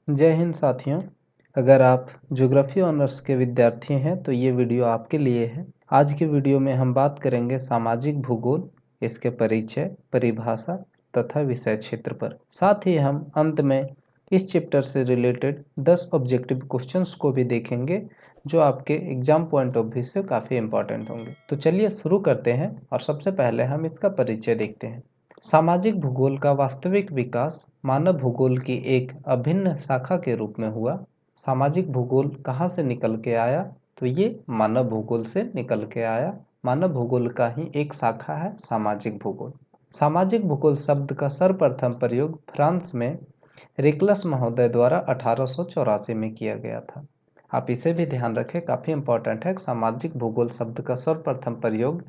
जय हिंद साथियों। अगर आप ज्योग्राफी ऑनर्स के विद्यार्थी हैं तो ये वीडियो आपके लिए है। आज के वीडियो में हम बात करेंगे सामाजिक भूगोल, इसके परिचय, परिभाषा तथा विषय क्षेत्र पर। साथ ही हम अंत में इस चैप्टर से रिलेटेड 10 ऑब्जेक्टिव क्वेश्चंस को भी देखेंगे जो आपके एग्जाम पॉइंट ऑफ व्यू से काफ़ी इंपॉर्टेंट होंगे। तो चलिए शुरू करते हैं और सबसे पहले हम इसका परिचय देखते हैं। सामाजिक भूगोल का वास्तविक विकास मानव भूगोल की एक अभिन्न शाखा के रूप में हुआ। सामाजिक भूगोल कहाँ से निकल के आया? तो ये मानव भूगोल से निकल के आया। मानव भूगोल का ही एक शाखा है सामाजिक भूगोल। सामाजिक भूगोल शब्द का सर्वप्रथम प्रयोग फ्रांस में रिकलस महोदय द्वारा 1884 में किया गया था। आप इसे भी ध्यान रखें, काफ़ी इंपॉर्टेंट है। सामाजिक भूगोल शब्द का सर्वप्रथम प्रयोग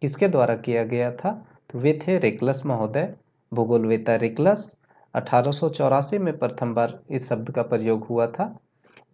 किसके द्वारा किया गया था? तो वे थे रिकलस महोदय, भूगोलवेत्ता रिकलस। 1884 में प्रथम बार इस शब्द का प्रयोग हुआ था।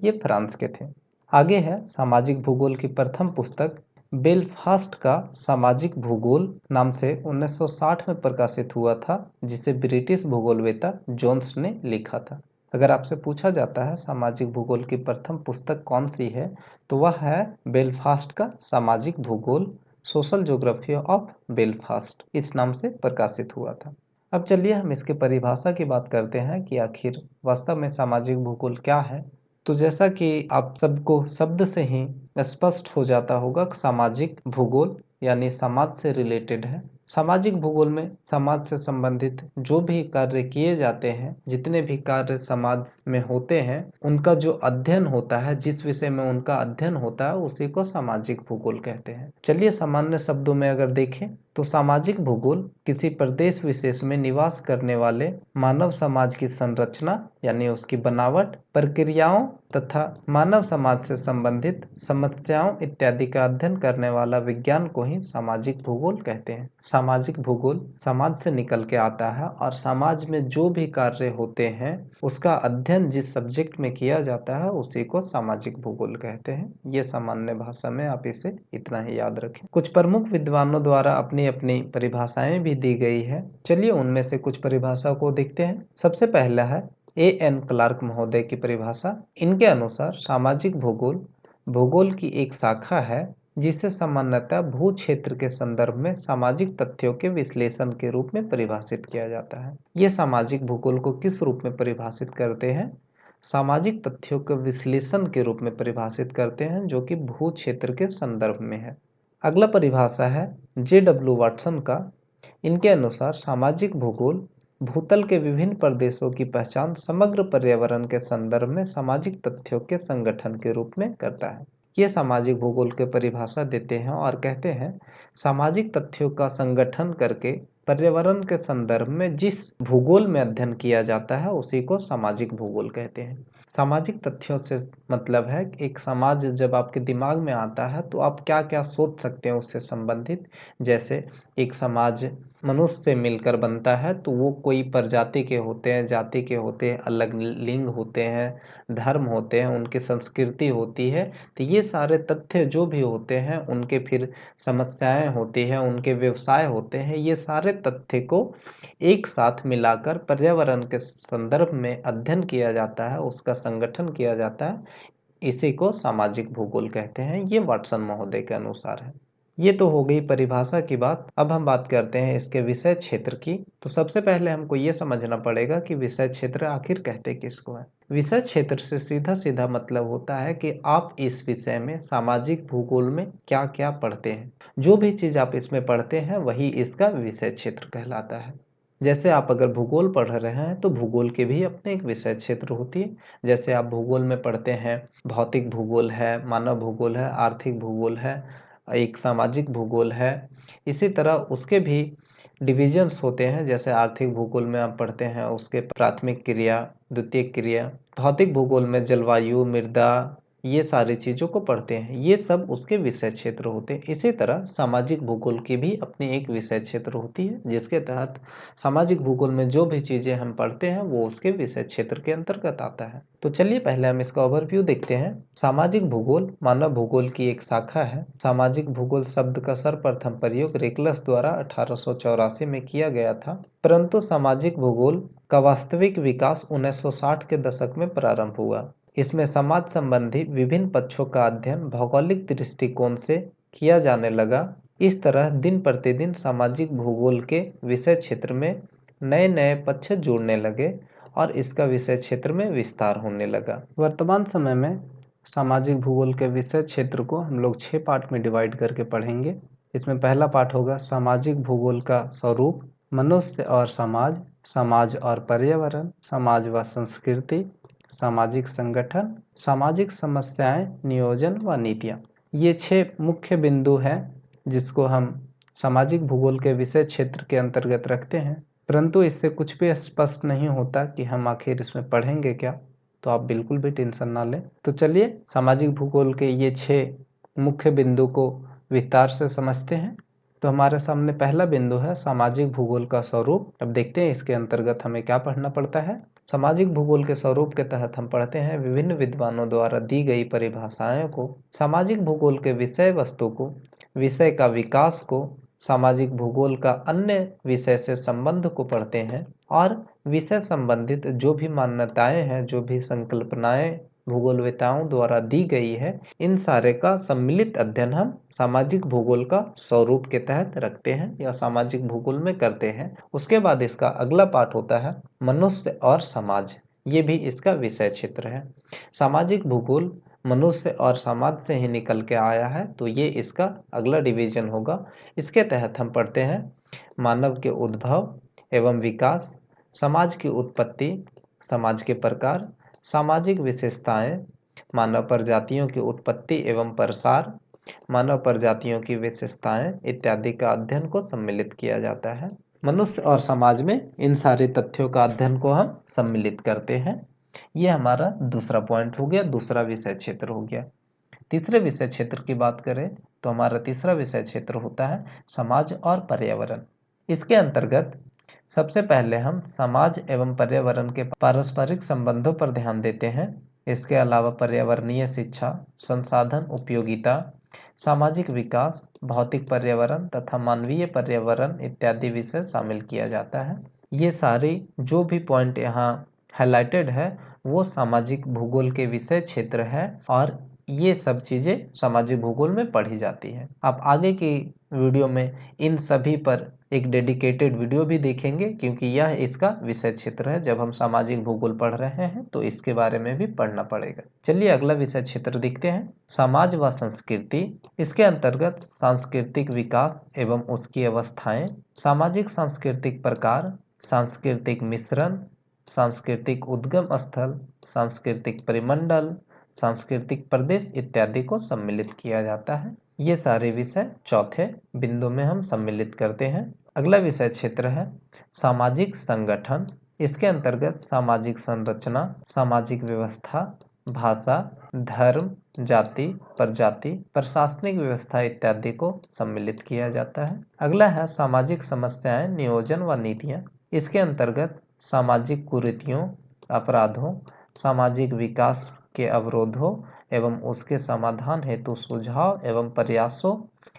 ये फ्रांस के थे। आगे है सामाजिक भूगोल की प्रथम पुस्तक बेलफास्ट का सामाजिक भूगोल नाम से 1960 में प्रकाशित हुआ था, जिसे ब्रिटिश भूगोलवेत्ता जोन्स ने लिखा था। अगर आपसे पूछा जाता है सामाजिक भूगोल की प्रथम पुस्तक कौन सी है, तो वह है बेलफास्ट का सामाजिक भूगोल, सोशल ज्योग्राफी ऑफ बेलफास्ट, इस नाम से प्रकाशित हुआ था। अब चलिए हम इसके परिभाषा की बात करते हैं कि आखिर वास्तव में सामाजिक भूगोल क्या है। तो जैसा कि आप सबको शब्द से ही स्पष्ट हो जाता होगा, सामाजिक भूगोल यानी समाज से रिलेटेड है। सामाजिक भूगोल में समाज से संबंधित जो भी कार्य किए जाते हैं, जितने भी कार्य समाज में होते हैं, उनका जो अध्ययन होता है, जिस विषय में उनका अध्ययन होता है, उसी को सामाजिक भूगोल कहते हैं। चलिए सामान्य शब्दों में अगर देखें तो सामाजिक भूगोल किसी प्रदेश विशेष में निवास करने वाले मानव समाज की संरचना यानी उसकी बनावट, प्रक्रियाओं तथा मानव समाज से संबंधित समस्याओं इत्यादि का अध्ययन करने वाला विज्ञान को ही सामाजिक भूगोल कहते हैं। सामाजिक भूगोल समाज से निकल के आता है और समाज में जो भी कार्य होते हैं उसका अध्ययन जिस सब्जेक्ट में किया जाता है उसी को सामाजिक भूगोल कहते हैं। ये सामान्य भाषा में आप इसे इतना ही याद रखें। कुछ प्रमुख विद्वानों द्वारा अपनी अपनी परिभाषाएं भी दी गई है। चलिए उनमें से कुछ परिभाषा को देखते हैं। सबसे पहला है A.N. क्लार्क महोदय की परिभाषा। इनके अनुसार सामाजिक भूगोल भूगोल की एक शाखा है जिसे सामान्यतः भू क्षेत्र के संदर्भ में सामाजिक तथ्यों के विश्लेषण के रूप में परिभाषित किया जाता है। ये सामाजिक भूगोल को किस रूप में परिभाषित करते हैं? सामाजिक तथ्यों के विश्लेषण के रूप में परिभाषित करते हैं, जो कि भू क्षेत्र के संदर्भ में है। अगला परिभाषा है J.W. वाटसन का। इनके अनुसार सामाजिक भूगोल भूतल के विभिन्न प्रदेशों की पहचान समग्र पर्यावरण के संदर्भ में सामाजिक तथ्यों के संगठन के रूप में करता है। ये सामाजिक भूगोल के परिभाषा देते हैं और कहते हैं सामाजिक तथ्यों का संगठन करके पर्यावरण के संदर्भ में जिस भूगोल में अध्ययन किया जाता है उसी को सामाजिक भूगोल कहते हैं। सामाजिक तथ्यों से मतलब है एक समाज जब आपके दिमाग में आता है तो आप क्या क्या सोच सकते हैं उससे संबंधित। जैसे एक समाज मनुष्य से मिलकर बनता है तो वो कोई प्रजाति के होते हैं, जाति के होते हैं, अलग लिंग होते हैं, धर्म होते हैं, उनकी संस्कृति होती है। तो ये सारे तथ्य जो भी होते हैं, उनके फिर समस्याएं होती हैं, उनके व्यवसाय होते हैं, ये सारे तथ्य को एक साथ मिलाकर पर्यावरण के संदर्भ में अध्ययन किया जाता है, उसका संगठन किया जाता है। इसी को सामाजिक भूगोल कहते हैं। ये वाटसन महोदय के अनुसार है। ये तो हो गई परिभाषा की बात। अब हम बात करते हैं इसके विषय क्षेत्र की। तो सबसे पहले हमको ये समझना पड़ेगा कि विषय क्षेत्र आखिर कहते किसको है। विषय क्षेत्र से सीधा सीधा मतलब होता है कि आप इस विषय में सामाजिक भूगोल में क्या क्या पढ़ते हैं। जो भी चीज आप इसमें पढ़ते हैं वही इसका विषय क्षेत्र कहलाता है। जैसे आप अगर भूगोल पढ़ रहे हैं तो भूगोल के भी अपने एक विषय क्षेत्र होती है। जैसे आप भूगोल में पढ़ते हैं भौतिक भूगोल है, मानव भूगोल है, आर्थिक भूगोल है, एक सामाजिक भूगोल है। इसी तरह उसके भी डिविजन्स होते हैं। जैसे आर्थिक भूगोल में आप पढ़ते हैं उसके प्राथमिक क्रिया, द्वितीयक क्रिया। भौतिक भूगोल में जलवायु, मृदा, ये सारी चीज़ों को पढ़ते हैं। ये सब उसके विषय क्षेत्र होते हैं। इसी तरह सामाजिक भूगोल की भी अपनी एक विषय क्षेत्र होती है, जिसके तहत सामाजिक भूगोल में जो भी चीज़ें हम पढ़ते हैं वो उसके विषय क्षेत्र के अंतर्गत आता है। तो चलिए पहले हम इसका ओवरव्यू देखते हैं। सामाजिक भूगोल मानव भूगोल की एक शाखा है। सामाजिक भूगोल शब्द का सर्वप्रथम प्रयोग रेकलस द्वारा 1884 में किया गया था, परंतु सामाजिक भूगोल का वास्तविक विकास 1960 के दशक में प्रारंभ हुआ। इसमें समाज संबंधी विभिन्न पक्षों का अध्ययन भौगोलिक दृष्टिकोण से किया जाने लगा। इस तरह दिन प्रतिदिन सामाजिक भूगोल के विषय क्षेत्र में नए नए पक्ष जुड़ने लगे और इसका विषय क्षेत्र में विस्तार होने लगा। वर्तमान समय में सामाजिक भूगोल के विषय क्षेत्र को हम लोग 6 पार्ट में डिवाइड करके पढ़ेंगे। इसमें पहला पार्ट होगा सामाजिक भूगोल का स्वरूप, मनुष्य और समाज, समाज और पर्यावरण, समाज व संस्कृति, सामाजिक संगठन, सामाजिक समस्याएं, नियोजन व नीतियाँ। ये 6 मुख्य बिंदु हैं जिसको हम सामाजिक भूगोल के विषय क्षेत्र के अंतर्गत रखते हैं। परंतु इससे कुछ भी स्पष्ट नहीं होता कि हम आखिर इसमें पढ़ेंगे क्या, तो आप बिल्कुल भी टेंशन ना लें। तो चलिए सामाजिक भूगोल के ये 6 मुख्य बिंदु को विस्तार से समझते हैं। तो हमारे सामने पहला बिंदु है सामाजिक भूगोल का स्वरूप। अब देखते हैं इसके अंतर्गत हमें क्या पढ़ना पड़ता है। सामाजिक भूगोल के स्वरूप के तहत हम पढ़ते हैं विभिन्न विद्वानों द्वारा दी गई परिभाषाओं को, सामाजिक भूगोल के विषय वस्तु को, विषय का विकास को, सामाजिक भूगोल का अन्य विषय से संबंध को पढ़ते हैं और विषय संबंधित जो भी मान्यताएं हैं, जो भी संकल्पनाएं भूगोलवेताओं द्वारा दी गई है, इन सारे का सम्मिलित अध्ययन हम सामाजिक भूगोल का स्वरूप के तहत रखते हैं या सामाजिक भूगोल में करते हैं। उसके बाद इसका अगला पार्ट होता है मनुष्य और समाज। ये भी इसका विषय क्षेत्र है। सामाजिक भूगोल मनुष्य और समाज से ही निकल के आया है, तो ये इसका अगला डिवीजन होगा। इसके तहत हम पढ़ते हैं मानव के उद्भव एवं विकास, समाज की उत्पत्ति, समाज के प्रकार, सामाजिक विशेषताएं, मानव प्रजातियों की उत्पत्ति एवं प्रसार, मानव प्रजातियों की विशेषताएं इत्यादि का अध्ययन को सम्मिलित किया जाता है। मनुष्य और समाज में इन सारे तथ्यों का अध्ययन को हम सम्मिलित करते हैं। ये हमारा दूसरा पॉइंट हो गया, दूसरा विषय क्षेत्र हो गया। तीसरे विषय क्षेत्र की बात करें तो हमारा तीसरा विषय क्षेत्र होता है समाज और पर्यावरण। इसके अंतर्गत सबसे पहले हम समाज एवं पर्यावरण के पारस्परिक संबंधों पर ध्यान देते हैं। इसके अलावा पर्यावरणीय शिक्षा, संसाधन उपयोगिता, सामाजिक विकास, भौतिक पर्यावरण तथा मानवीय पर्यावरण इत्यादि विषय शामिल किया जाता है। ये सारे जो भी पॉइंट यहाँ हाईलाइटेड है वो सामाजिक भूगोल के विषय क्षेत्र है और ये सब चीजें सामाजिक भूगोल में पढ़ी जाती है। आप आगे की वीडियो में इन सभी पर एक डेडिकेटेड वीडियो भी देखेंगे, क्योंकि यह इसका विषय क्षेत्र है। जब हम सामाजिक भूगोल पढ़ रहे हैं तो इसके बारे में भी पढ़ना पड़ेगा। चलिए अगला विषय क्षेत्र देखते हैं, समाज व संस्कृति। इसके अंतर्गत सांस्कृतिक विकास एवं उसकी अवस्थाएं, सामाजिक सांस्कृतिक प्रकार, सांस्कृतिक मिश्रण, सांस्कृतिक उद्गम स्थल, सांस्कृतिक परिमंडल, सांस्कृतिक प्रदेश इत्यादि को सम्मिलित किया जाता है। ये सारे विषय चौथे बिंदु में हम सम्मिलित करते हैं। अगला विषय क्षेत्र है सामाजिक संगठन। इसके अंतर्गत सामाजिक संरचना, सामाजिक व्यवस्था, भाषा, धर्म, जाति, प्रजाति, प्रशासनिक व्यवस्था इत्यादि को सम्मिलित किया जाता है। अगला है सामाजिक समस्याएं, नियोजन व नीतियां। इसके अंतर्गत सामाजिक कुरीतियों, अपराधों, सामाजिक विकास के अवरोधों एवं उसके समाधान हेतु सुझाव एवं प्रयासों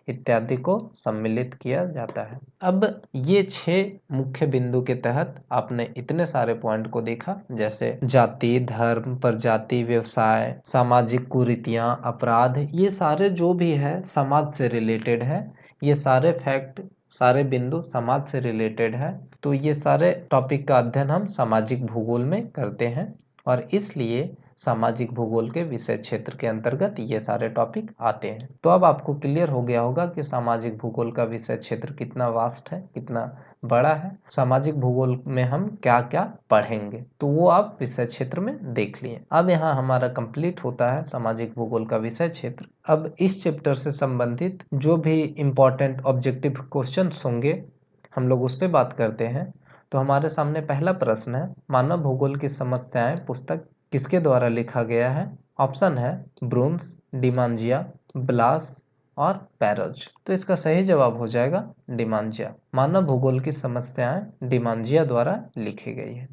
इत्यादि को सम्मिलित किया जाता है। अब ये 6 मुख्य बिंदु के तहत आपने इतने सारे पॉइंट को देखा, जैसे जाति, धर्म, प्रजाति, व्यवसाय, सामाजिक कुरीतियां, अपराध, ये सारे जो भी है समाज से रिलेटेड है। ये सारे फैक्ट, सारे बिंदु समाज से रिलेटेड है। तो ये सारे टॉपिक का अध्ययन हम सामाजिक भूगोल में करते हैं और इसलिए सामाजिक भूगोल के विषय क्षेत्र के अंतर्गत ये सारे टॉपिक आते हैं। तो अब आपको क्लियर हो गया होगा कि सामाजिक भूगोल का विषय क्षेत्र कितना वास्ट है, कितना बड़ा है। सामाजिक भूगोल में हम क्या क्या पढ़ेंगे तो वो आप विषय क्षेत्र में देख लिए। अब यहाँ हमारा कंप्लीट होता है सामाजिक भूगोल का विषय क्षेत्र। अब इस चैप्टर से संबंधित जो भी इम्पोर्टेंट ऑब्जेक्टिव क्वेश्चंस होंगे हम लोग उस पर बात करते हैं। तो हमारे सामने पहला प्रश्न है, मानव भूगोल की समस्याएं पुस्तक किसके द्वारा लिखा गया है ऑप्शन है ब्रोंस, डिमांजिया, ब्लास और पैरोज। तो इसका सही जवाब हो जाएगा डिमांजिया। मानव भूगोल की समस्याएं डिमांजिया द्वारा लिखी गई है।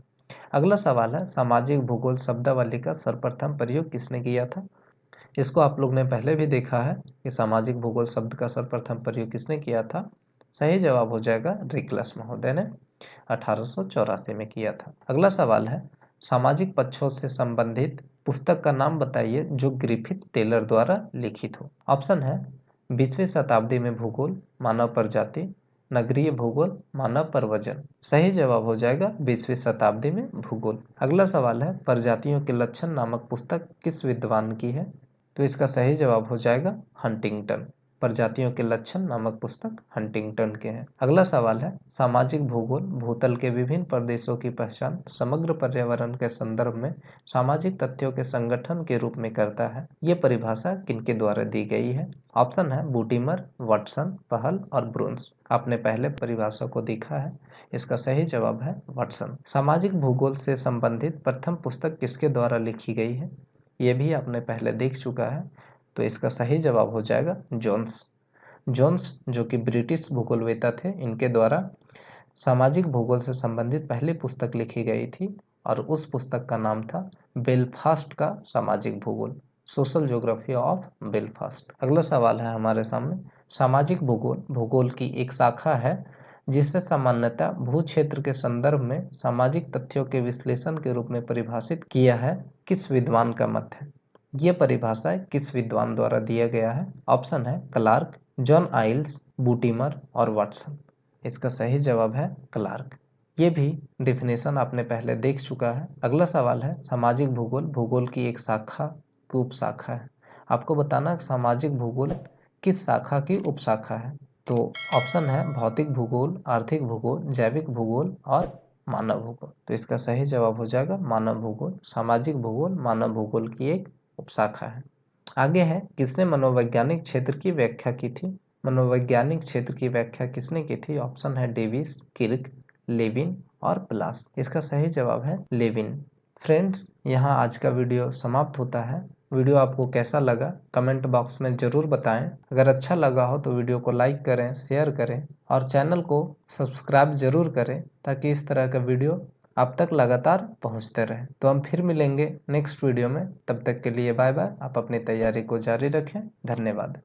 अगला सवाल है सामाजिक भूगोल शब्दावली का सर्वप्रथम प्रयोग किसने किया था। इसको आप लोग ने पहले भी देखा है कि सामाजिक भूगोल शब्द का सर्वप्रथम प्रयोग किसने किया था। सही जवाब हो जाएगा रिकलस महोदय ने 1884 में किया था। अगला सवाल है सामाजिक पक्षों से संबंधित पुस्तक का नाम बताइए जो ग्रिफिथ टेलर द्वारा लिखित हो। ऑप्शन है 20वीं शताब्दी में भूगोल, मानव प्रजाति, नगरीय भूगोल, मानव प्रवचन। सही जवाब हो जाएगा 20वीं शताब्दी में भूगोल। अगला सवाल है प्रजातियों के लक्षण नामक पुस्तक किस विद्वान की है। तो इसका सही जवाब हो जाएगा हंटिंगटन। प्रजातियों के लक्षण नामक पुस्तक हंटिंगटन के हैं। अगला सवाल है सामाजिक भूगोल भूतल के विभिन्न प्रदेशों की पहचान समग्र पर्यावरण के संदर्भ में सामाजिक तथ्यों के संगठन के रूप में करता है। ये परिभाषा किनके द्वारा दी गई है। ऑप्शन है बूटीमर, वाटसन, पहल और ब्रून्स। आपने पहले परिभाषा को देखा है। इसका सही जवाब है वाटसन। सामाजिक भूगोल से संबंधित प्रथम पुस्तक किसके द्वारा लिखी गई है। ये भी आपने पहले देख चुका है। तो इसका सही जवाब हो जाएगा जोन्स। जोन्स जो कि ब्रिटिश भूगोलवेत्ता थे, इनके द्वारा सामाजिक भूगोल से संबंधित पहली पुस्तक लिखी गई थी और उस पुस्तक का नाम था बेलफास्ट का सामाजिक भूगोल, सोशल ज्योग्राफी ऑफ बेलफास्ट। अगला सवाल है हमारे सामने सामाजिक भूगोल भूगोल की एक शाखा है जिसे सामान्यतः भू क्षेत्र के संदर्भ में सामाजिक तथ्यों के विश्लेषण के रूप में परिभाषित किया है। किस विद्वान का मत है। यह परिभाषा किस विद्वान द्वारा दिया गया है। ऑप्शन है क्लार्क, जॉन आइल्स, बूटीमर और वाटसन। इसका सही जवाब है क्लार्क। ये भी डिफिनेशन आपने पहले देख चुका है। अगला सवाल है सामाजिक भूगोल भूगोल की एक शाखा की उपशाखा है। आपको बताना है सामाजिक भूगोल किस शाखा की उपशाखा है। तो ऑप्शन है भौतिक भूगोल, आर्थिक भूगोल, जैविक भूगोल और मानव भूगोल। तो इसका सही जवाब हो जाएगा मानव भूगोल। सामाजिक भूगोल मानव भूगोल की एक उपशाखा है। आगे है किसने मनोवैज्ञानिक क्षेत्र की व्याख्या की थी। मनोवैज्ञानिक क्षेत्र की व्याख्या किसने की थी। ऑप्शन है डेविस, किर्क, लेविन और ब्लास। इसका सही जवाब है लेविन। फ्रेंड्स, यहाँ आज का वीडियो समाप्त होता है। वीडियो आपको कैसा लगा कमेंट बॉक्स में ज़रूर बताएं। अगर अच्छा लगा हो तो वीडियो को लाइक करें, शेयर करें और चैनल को सब्सक्राइब जरूर करें ताकि इस तरह का वीडियो आप तक लगातार पहुंचते रहे। तो हम फिर मिलेंगे नेक्स्ट वीडियो में। तब तक के लिए बाय बाय। आप अपनी तैयारी को जारी रखें। धन्यवाद।